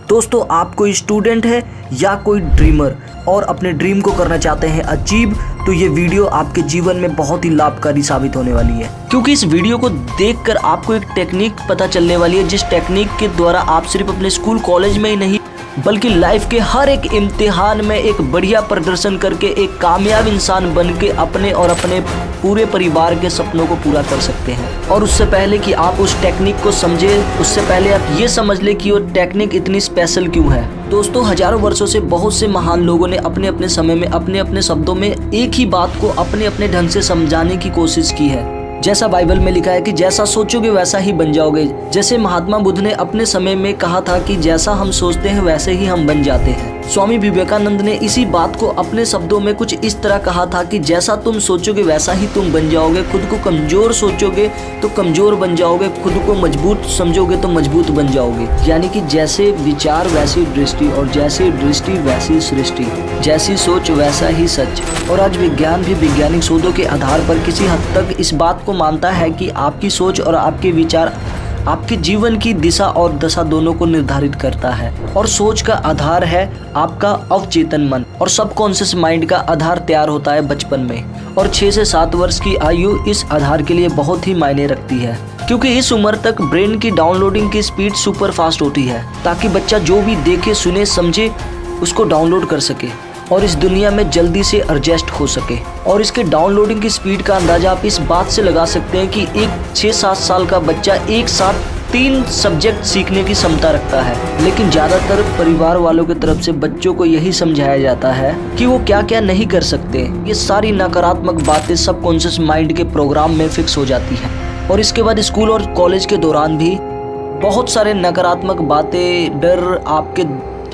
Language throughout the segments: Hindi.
दोस्तों, आप कोई स्टूडेंट है या कोई ड्रीमर और अपने ड्रीम को करना चाहते हैं अचीव, तो ये वीडियो आपके जीवन में बहुत ही लाभकारी साबित होने वाली है, क्योंकि इस वीडियो को देखकर आपको एक टेक्निक पता चलने वाली है, जिस टेक्निक के द्वारा आप सिर्फ अपने स्कूल कॉलेज में ही नहीं बल्कि लाइफ के हर एक इम्तिहान में एक बढ़िया प्रदर्शन करके एक कामयाब इंसान बन के अपने और अपने पूरे परिवार के सपनों को पूरा कर सकते हैं। और उससे पहले कि आप उस टेक्निक को समझे, उससे पहले आप ये समझ ले कि वो टेक्निक इतनी स्पेशल क्यों है। दोस्तों, हजारों वर्षों से बहुत से महान लोगों ने अपने अपने समय में अपने अपने शब्दों में एक ही बात को अपने अपने ढंग से समझाने की कोशिश की है। जैसा बाइबल में लिखा है कि जैसा सोचोगे वैसा ही बन जाओगे। जैसे महात्मा बुद्ध ने अपने समय में कहा था कि जैसा हम सोचते हैं वैसे ही हम बन जाते हैं। स्वामी विवेकानंद ने इसी बात को अपने शब्दों में कुछ इस तरह कहा था कि जैसा तुम सोचोगे वैसा ही तुम बन जाओगे। खुद को कमजोर सोचोगे तो कमजोर बन जाओगे, खुद को मजबूत समझोगे तो मजबूत बन जाओगे। यानी कि जैसे विचार वैसी दृष्टि और जैसी दृष्टि वैसी सृष्टि, जैसी सोच वैसा ही सच। और आज विज्ञान भी वैज्ञानिक शोधों के आधार पर किसी हद तक इस बात को मानता है कि आपकी सोच और आपके विचार आपके जीवन की दिशा और दशा दोनों को निर्धारित करता है। और सोच का आधार है आपका अवचेतन मन, और सबकॉन्शियस माइंड का आधार तैयार होता है बचपन में। और 6 से 7 वर्ष की आयु इस आधार के लिए बहुत ही मायने रखती है, क्योंकि इस उम्र तक ब्रेन की डाउनलोडिंग की स्पीड सुपर फास्ट होती है, ताकि बच्चा जो भी देखे सुने समझे उसको डाउनलोड कर सके और इस दुनिया में जल्दी से एडजस्ट हो सके। और इसके डाउनलोडिंग की स्पीड का अंदाजा आप इस बात से लगा सकते हैं कि एक 6-7 साल का बच्चा एक साथ 3 सब्जेक्ट सीखने की क्षमता रखता है। लेकिन ज़्यादातर परिवार वालों की तरफ से बच्चों को यही समझाया जाता है कि वो क्या क्या नहीं कर सकते। ये सारी नकारात्मक बातें सबकॉन्शियस माइंड के प्रोग्राम में फिक्स हो जाती हैं। और इसके बाद स्कूल और कॉलेज के दौरान भी बहुत सारे नकारात्मक बातें, डर आपके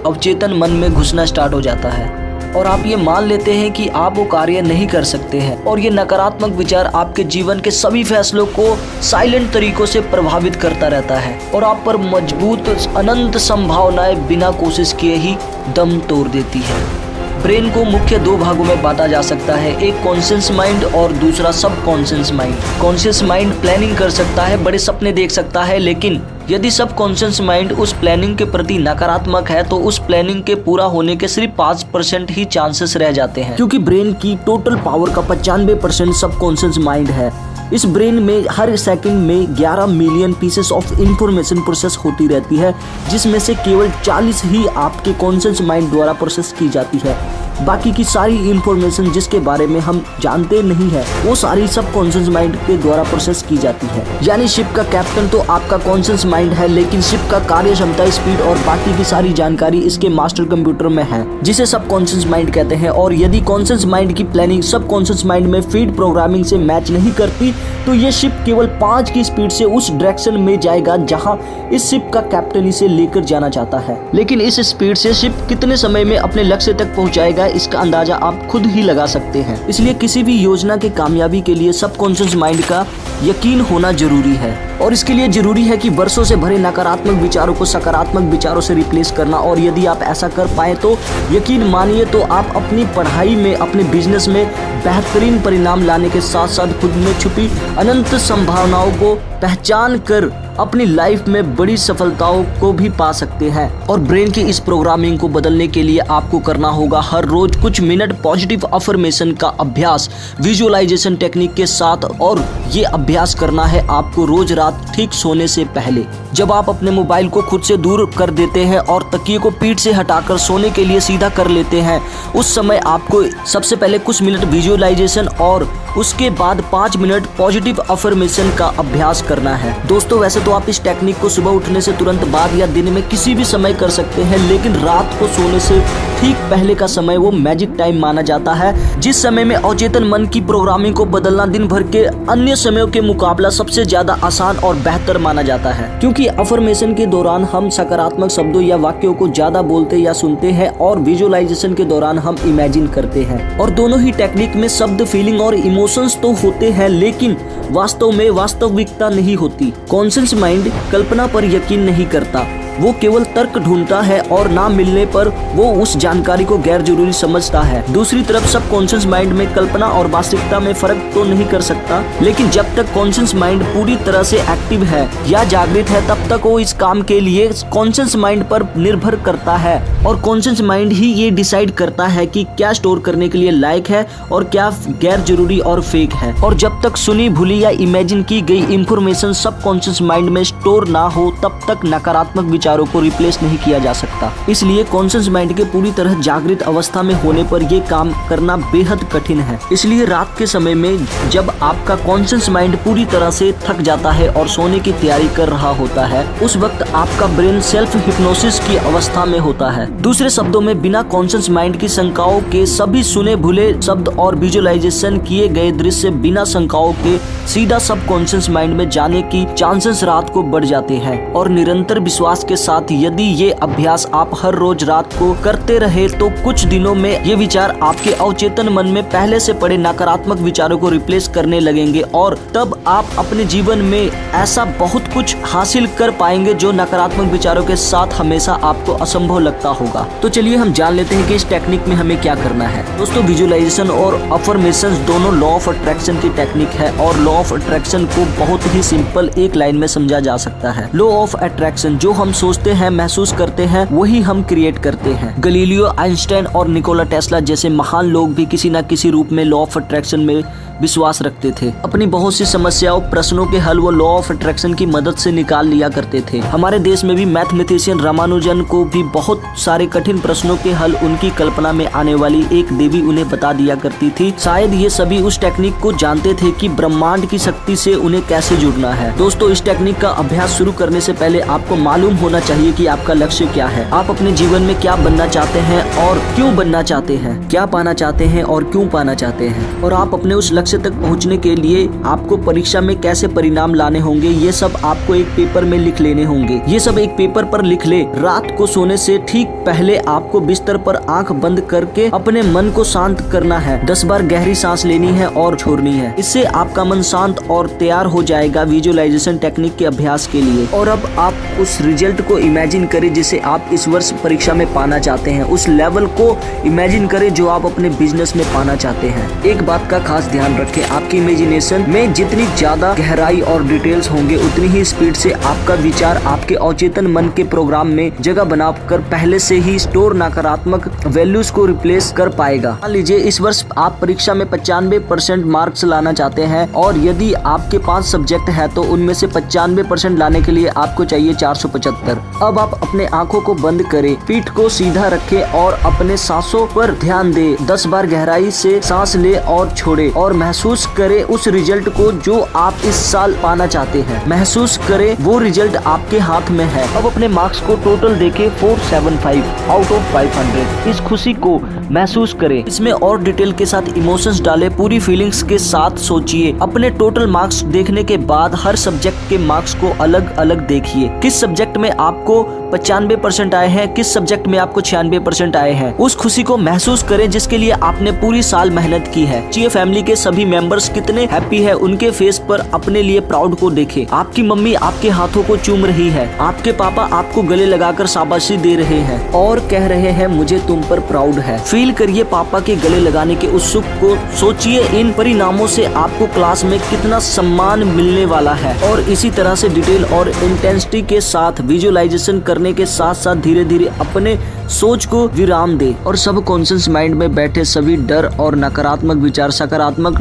अवचेतन मन में घुसना स्टार्ट हो जाता है और आप ये मान लेते हैं कि आप वो कार्य नहीं कर सकते हैं। और ये नकारात्मक विचार आपके जीवन के सभी फैसलों को साइलेंट तरीकों से प्रभावित करता रहता है और आप पर मजबूत अनंत संभावनाएं बिना कोशिश किए ही दम तोड़ देती है। ब्रेन को मुख्य 2 भागों में बांटा जा सकता है, एक कॉन्शियस माइंड और दूसरा सब conscious mind. Conscious mind planning कर सकता है, बड़े सपने देख सकता है, लेकिन यदि सब कॉन्शियस माइंड उस प्लानिंग के प्रति नकारात्मक है तो उस प्लानिंग के पूरा होने के सिर्फ 5% ही चांसेस रह जाते हैं, क्योंकि ब्रेन की टोटल पावर का 95% सब कॉन्शियस माइंड है। इस ब्रेन में हर सेकंड में 11 million pieces of information process होती रहती है, जिसमें से केवल 40 ही आपके कॉन्शियस माइंड द्वारा प्रोसेस की जाती है। बाकी की सारी इंफॉर्मेशन जिसके बारे में हम जानते नहीं है वो सारी सब कॉन्शियस माइंड के द्वारा प्रोसेस की जाती है। यानी शिप का कैप्टन तो आपका कॉन्शियस माइंड है, लेकिन शिप का कार्य क्षमता, स्पीड और बाकी की सारी जानकारी इसके मास्टर कंप्यूटर में है, जिसे सब कॉन्शियस माइंड कहते हैं। और यदि कॉन्शियस माइंड की प्लानिंग सब कॉन्शियस माइंड में फीड प्रोग्रामिंग से मैच नहीं करती तो ये शिप केवल 5 की स्पीड से उस डायरेक्शन में जाएगा जहां इस शिप का कैप्टन इसे लेकर जाना चाहता है। लेकिन इस स्पीड से शिप कितने समय में अपने लक्ष्य तक पहुंचाएगा इसका अंदाजा आप खुद ही लगा सकते हैं। इसलिए किसी भी योजना के कामयाबी के लिए सबकॉन्शियस माइंड का यकीन होना जरूरी है। और इसके लिए जरूरी है कि वर्षों से भरे नकारात्मक विचारों को सकारात्मक विचारों से रिप्लेस करना। और यदि आप ऐसा कर पाए तो यकीन मानिए तो आप अपनी पढ़ाई में, अपने बिजनेस में बेहतरीन परिणाम लाने के साथ साथ खुद में छुपी अनंत संभावनाओं को पहचान कर अपनी लाइफ में बड़ी सफलताओं को भी पा सकते हैं। और ब्रेन की इस प्रोग्रामिंग को बदलने के लिए आपको करना होगा हर रोज कुछ मिनट पॉजिटिव अफर्मेशन का अभ्यास विजुअलाइजेशन टेक्निक के साथ। और ये अभ्यास करना है आपको रोज रात ठीक सोने से पहले, जब आप अपने मोबाइल को खुद से दूर कर देते हैं और तकिए को पीठ से हटाकर सोने के लिए सीधा कर लेते हैं, उस समय आपको सबसे पहले कुछ मिनट विजुअलाइजेशन और उसके बाद 5 मिनट पॉजिटिव अफर्मेशन का अभ्यास करना है। दोस्तों, वैसे तो आप इस टेक्निक को सुबह उठने से तुरंत बाद या दिन में किसी भी समय कर सकते हैं, लेकिन रात को सोने से ठीक पहले का समय वो मैजिक टाइम माना जाता है, जिस समय में अवचेतन मन की प्रोग्रामिंग को बदलना दिन भर के अन्य समयों के मुकाबला सबसे ज्यादा आसान और बेहतर माना जाता है। क्योंकि अफर्मेशन के दौरान हम सकारात्मक शब्दों या वाक्यों को ज्यादा बोलते या सुनते हैं और विजुअलाइजेशन के दौरान हम इमेजिन करते हैं। और दोनों ही टेक्निक में शब्द, फीलिंग और इमोशंस तो होते हैं, लेकिन वास्तव में वास्तविकता नहीं होती। कॉन्शियस माइंड कल्पना पर यकीन नहीं करता, वो केवल तर्क ढूंढता है और ना मिलने पर वो उस जानकारी को गैर जरूरी समझता है। दूसरी तरफ सबकॉन्शियस माइंड में कल्पना और वास्तविकता में फर्क तो नहीं कर सकता, लेकिन जब तक कॉन्शियस माइंड पूरी तरह से एक्टिव है या जागृत है तब तक वो इस काम के लिए कॉन्शियस माइंड पर निर्भर करता है, और कॉन्शियस माइंड ही ये डिसाइड करता है कि क्या स्टोर करने के लिए लायक है और क्या गैर जरूरी और फेक है। और जब तक सुनी भूली या इमेजिन की गई इंफॉर्मेशन सबकॉन्शियस माइंड में स्टोर ना हो तब तक नकारात्मक विचारों को रिप्लेस नहीं किया जा सकता। इसलिए कॉन्शियस माइंड के पूरी तरह जागृत अवस्था में होने पर यह काम करना बेहद कठिन है। इसलिए रात के समय में जब आपका कॉन्शियस माइंड पूरी तरह से थक जाता है और सोने की तैयारी कर रहा होता है, उस वक्त आपका ब्रेन सेल्फ हिप्नोसिस की अवस्था में होता है। दूसरे शब्दों में बिना कॉन्शियस माइंड की शंकाओं के सभी सुने भूले शब्द और विजुअलाइजेशन किए गए दृश्य बिना शंकाओं के सीधा सबकॉन्शियस माइंड में जाने की चांसेस रात को बढ़ जाते हैं। और निरंतर विश्वास के साथ यदि ये अभ्यास आप हर रोज रात को करते रहे तो कुछ दिनों में ये विचार आपके अवचेतन मन में पहले से पड़े नकारात्मक विचारों को रिप्लेस करने लगेंगे, और तब आप अपने जीवन में ऐसा बहुत कुछ हासिल कर पाएंगे जो नकारात्मक विचारों के साथ हमेशा आपको असंभव लगता होगा। तो चलिए हम जान लेते हैं कि इस टेक्निक में हमें क्या करना है। दोस्तों, विजुअलाइजेशन और अफर्मेशंस दोनों लॉ ऑफ अट्रैक्शन की टेक्निक है, और लॉ ऑफ अट्रैक्शन को बहुत ही सिंपल एक लाइन में समझा जा सकता है। लॉ ऑफ अट्रैक्शन, जो हम सोचते हैं, महसूस करते हैं, वही हम क्रिएट करते हैं। गलीलियो, आइंस्टाइन और निकोला टेस्ला जैसे महान लोग भी किसी न किसी रूप में लॉ ऑफ अट्रैक्शन में विश्वास रखते थे। अपनी बहुत सी समस्याओं, प्रश्नों के हल वो लॉ ऑफ अट्रैक्शन की मदद से निकाल लिया करते थे। हमारे देश में भी मैथमेटिशियन रामानुजन को भी बहुत सारे कठिन प्रश्नों के हल उनकी कल्पना में आने वाली एक देवी उन्हें बता दिया करती थी। शायद ये सभी उस टेक्निक को जानते थे कि ब्रह्मांड की शक्ति से उन्हें कैसे जुड़ना है। दोस्तों, इस टेक्निक का अभ्यास शुरू करने से पहले आपको मालूम होना चाहिए कि आपका लक्ष्य क्या है। आप अपने जीवन में क्या बनना चाहते हैं और क्यों बनना चाहते हैं, क्या पाना चाहते हैं और क्यों पाना चाहते हैं, और आप अपने उस लक्ष्य तक पहुंचने के लिए आपको परीक्षा में कैसे परिणाम लाने होंगे, ये सब आपको एक पेपर में लिख लेने होंगे। ये सब एक पेपर पर लिख ले। रात को सोने से ठीक पहले आपको बिस्तर पर आंख बंद करके अपने मन को शांत करना है। 10 बार गहरी सांस लेनी है और छोड़नी है। इससे आपका मन शांत और तैयार हो जाएगा विजुअलाइजेशन टेक्निक के अभ्यास के लिए। और अब आप उस रिजल्ट को इमेजिन करें जिसे आप इस वर्ष परीक्षा में पाना चाहते हैं। उस लेवल को इमेजिन करें जो आप अपने बिजनेस में पाना चाहते हैं। एक बात का खास ध्यान रखें, आपकी इमेजिनेशन में जितनी ज्यादा गहराई और डिटेल्स होंगे उतनी ही स्पीड से आपका विचार आपके अवचेतन मन के प्रोग्राम में जगह बनाकर पहले से ही स्टोर नकारात्मक वैल्यूज को रिप्लेस कर पाएगा। मान लीजिए इस वर्ष आप परीक्षा में 95% मार्क्स लाना चाहते हैं, और यदि आपके 5 सब्जेक्ट है तो उनमें से 95% लाने के लिए आपको चाहिए 475। अब आप अपने आंखों को बंद करें, पीठ को सीधा रखें और अपने सांसों पर ध्यान दें। 10 बार गहराई से सांस ले और छोड़े, और महसूस करें उस रिजल्ट को जो आप इस साल पाना चाहते हैं। महसूस करें वो रिजल्ट आपके हाथ में है। अब अपने मार्क्स को टोटल देके 475 आउट ऑफ 500। इस खुशी को महसूस करें। इसमें और डिटेल के साथ इमोशंस डालें, पूरी फीलिंग्स के साथ सोचिए। अपने टोटल मार्क्स देखने के बाद हर सब्जेक्ट के मार्क्स को अलग अलग देखिए। किस सब्जेक्ट में आपको 95% आए हैं, किस सब्जेक्ट में आपको 96% आए हैं। उस खुशी को महसूस करें जिसके लिए आपने पूरी साल मेहनत की है। चाहिए फैमिली के सभी मेंबर्स कितने हैप्पी है, उनके फेस पर अपने लिए प्राउड को देखें। आपकी मम्मी आपके हाथों को चूम रही है, आपके पापा आपको गले लगाकर शाबाशी दे रहे हैं और कह रहे हैं मुझे तुम पर प्राउड है। फील करिए पापा के गले लगाने के उस सुख को। सोचिए इन परिणामों से आपको क्लास में कितना सम्मान मिलने वाला है। और इसी तरह से डिटेल और इंटेंसिटी के साथ विजुअलाइजेशन करने के साथ साथ धीरे धीरे अपने सोच को विराम दे और सबकॉन्शियस माइंड में बैठे सभी डर और नकारात्मक विचार सकारात्मक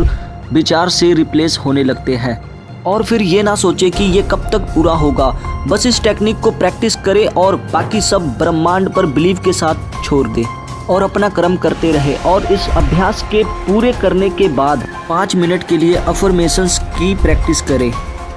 विचार से रिप्लेस होने लगते हैं। और फिर ये ना सोचे कि ये कब तक पूरा होगा। बस इस टेक्निक को प्रैक्टिस करें और बाकी सब ब्रह्मांड पर बिलीव के साथ छोड़ दे और अपना कर्म करते रहे। और इस अभ्यास के पूरे करने के बाद 5 मिनट के लिए अफर्मेशंस की प्रैक्टिस करें।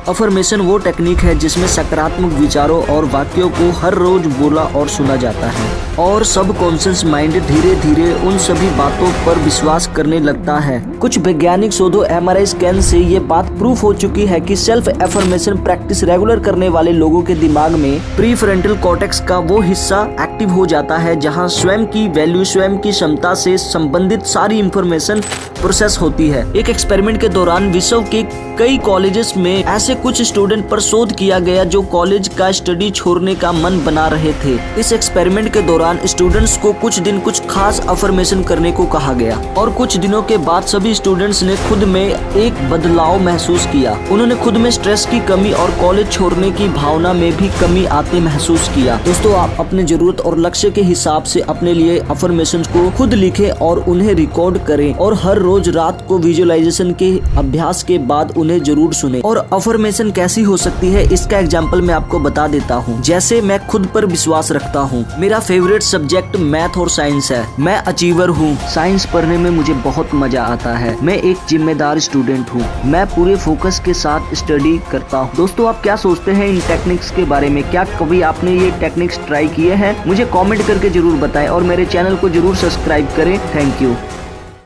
अफर्मेशन वो टेक्निक है जिसमें सकारात्मक विचारों और वाक्यों को हर रोज बोला और सुना जाता है और सबकॉन्शियस माइंड धीरे धीरे उन सभी बातों पर विश्वास करने लगता है। कुछ वैज्ञानिक शोधों MRI स्कैन से ये बात प्रूफ हो चुकी है कि सेल्फ एफर्मेशन प्रैक्टिस रेगुलर करने वाले लोगों के दिमाग में प्रीफ्रंटल कॉर्टेक्स का वो हिस्सा एक्टिव हो जाता है जहां स्वयं की वैल्यू, स्वयं की क्षमता से संबंधित सारी इंफॉर्मेशन प्रोसेस होती है। एक एक्सपेरिमेंट के दौरान विश्व के कई कॉलेजेस में ऐसे कुछ स्टूडेंट पर शोध किया गया जो कॉलेज का स्टडी छोड़ने का मन बना रहे थे। इस एक्सपेरिमेंट के दौरान स्टूडेंट्स को कुछ दिन कुछ खास अफर्मेशन करने को कहा गया और कुछ दिनों के बाद सभी स्टूडेंट्स ने खुद में एक बदलाव महसूस किया। उन्होंने खुद में स्ट्रेस की कमी और कॉलेज छोड़ने की भावना में भी कमी आते महसूस किया। दोस्तों, आप अपने जरूरत और लक्ष्य के हिसाब से अपने लिए अफर्मेशन को खुद लिखें और उन्हें रिकॉर्ड करें और हर रोज रात को विजुअलाइजेशन के अभ्यास के बाद उन्हें जरूर सुने। और अफर्मेशन कैसी हो सकती है इसका एग्जाम्पल मैं आपको बता देता हूँ। जैसे मैं खुद पर विश्वास रखता हूँ, मेरा फेवरेट सब्जेक्ट मैथ और साइंस है, मैं अचीवर हूँ, साइंस पढ़ने में मुझे बहुत मजा आता है, मैं एक जिम्मेदार स्टूडेंट हूँ, मैं पूरे फोकस के साथ स्टडी करता हूँ। दोस्तों, आप क्या सोचते हैं इन टेक्निक्स के बारे में? क्या कभी आपने ये टेक्निक्स ट्राई किए हैं? मुझे कमेंट करके जरूर बताएं और मेरे चैनल को जरूर सब्सक्राइब करें। Thank you.